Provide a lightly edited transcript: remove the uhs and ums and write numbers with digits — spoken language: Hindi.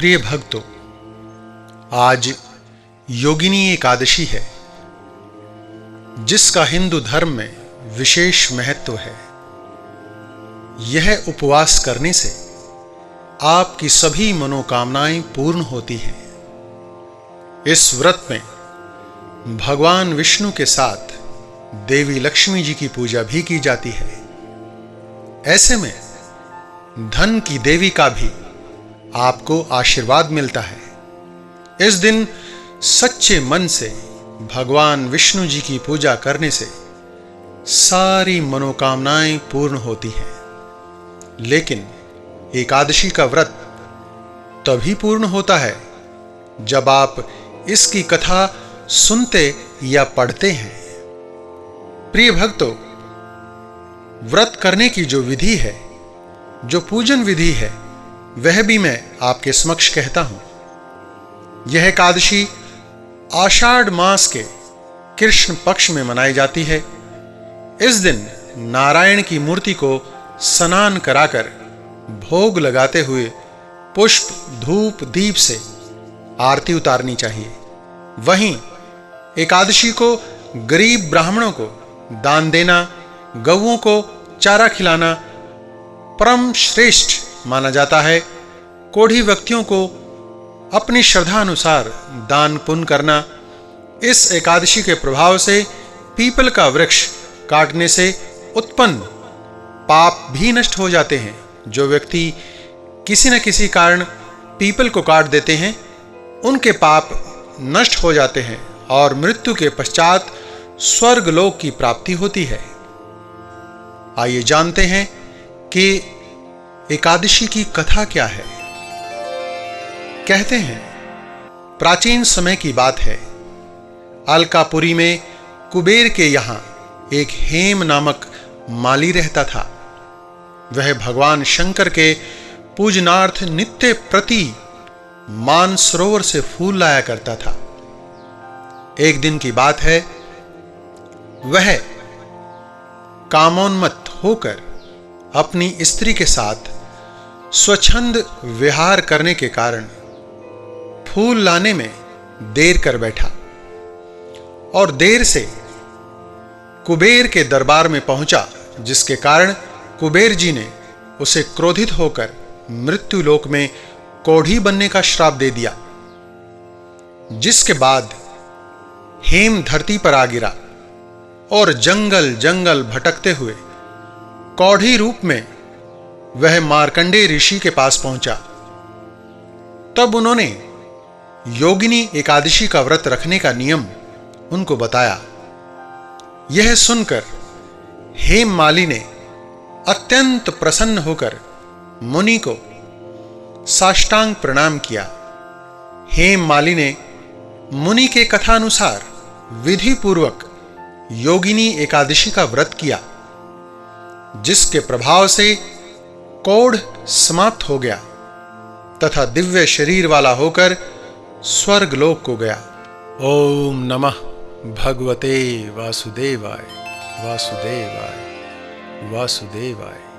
प्रिय भक्तों, आज योगिनी एकादशी है, जिसका हिंदू धर्म में विशेष महत्व है। यह उपवास करने से आपकी सभी मनोकामनाएं पूर्ण होती हैं। इस व्रत में भगवान विष्णु के साथ देवी लक्ष्मी जी की पूजा भी की जाती है। ऐसे में धन की देवी का भी आपको आशीर्वाद मिलता है। इस दिन सच्चे मन से भगवान विष्णु जी की पूजा करने से सारी मनोकामनाएं पूर्ण होती हैं। लेकिन एकादशी का व्रत तभी पूर्ण होता है जब आप इसकी कथा सुनते या पढ़ते हैं। प्रिय भक्तों, व्रत करने की जो विधि है, जो पूजन विधि है, वह भी मैं आपके समक्ष कहता हूं। यह एकादशी आषाढ़ मास के कृष्ण पक्ष में मनाई जाती है। इस दिन नारायण की मूर्ति को स्नान कराकर भोग लगाते हुए पुष्प, धूप, दीप से आरती उतारनी चाहिए। वहीं एकादशी को गरीब ब्राह्मणों को दान देना, गौओं को चारा खिलाना परम श्रेष्ठ माना जाता है। कोढ़ी व्यक्तियों को अपनी श्रद्धा अनुसार दान पुण्य करना। इस एकादशी के प्रभाव से पीपल का वृक्ष काटने से उत्पन्न पाप भी नष्ट हो जाते हैं। जो व्यक्ति किसी न किसी कारण पीपल को काट देते हैं, उनके पाप नष्ट हो जाते हैं और मृत्यु के पश्चात स्वर्ग लोक की प्राप्ति होती है। आइए जानते हैं कि एकादशी की कथा क्या है। कहते हैं, प्राचीन समय की बात है। अलकापुरी में कुबेर के यहां एक हेम नामक माली रहता था। वह भगवान शंकर के पूजनार्थ नित्य प्रति मानसरोवर से फूल लाया करता था। एक दिन की बात है, वह कामोन्मत्त होकर अपनी स्त्री के साथ स्वच्छंद विहार करने के कारण फूल लाने में देर कर बैठा और देर से कुबेर के दरबार में पहुंचा, जिसके कारण कुबेर जी ने उसे क्रोधित होकर मृत्यु लोक में कोढ़ी बनने का श्राप दे दिया। जिसके बाद हेम धरती पर आ गिरा और जंगल जंगल भटकते हुए कौढ़ी रूप में वह मार्कंडेय ऋषि के पास पहुंचा। तब उन्होंने योगिनी एकादशी का व्रत रखने का नियम उनको बताया। यह सुनकर हेम माली ने अत्यंत प्रसन्न होकर मुनि को साष्टांग प्रणाम किया। हेम माली ने मुनि के कथानुसार विधि पूर्वक योगिनी एकादशी का व्रत किया, जिसके प्रभाव से कोढ़ समाप्त हो गया तथा दिव्य शरीर वाला होकर स्वर्ग लोक को गया। ओम नमः भगवते वासुदेवाय वासुदेवाय वासुदेवाय।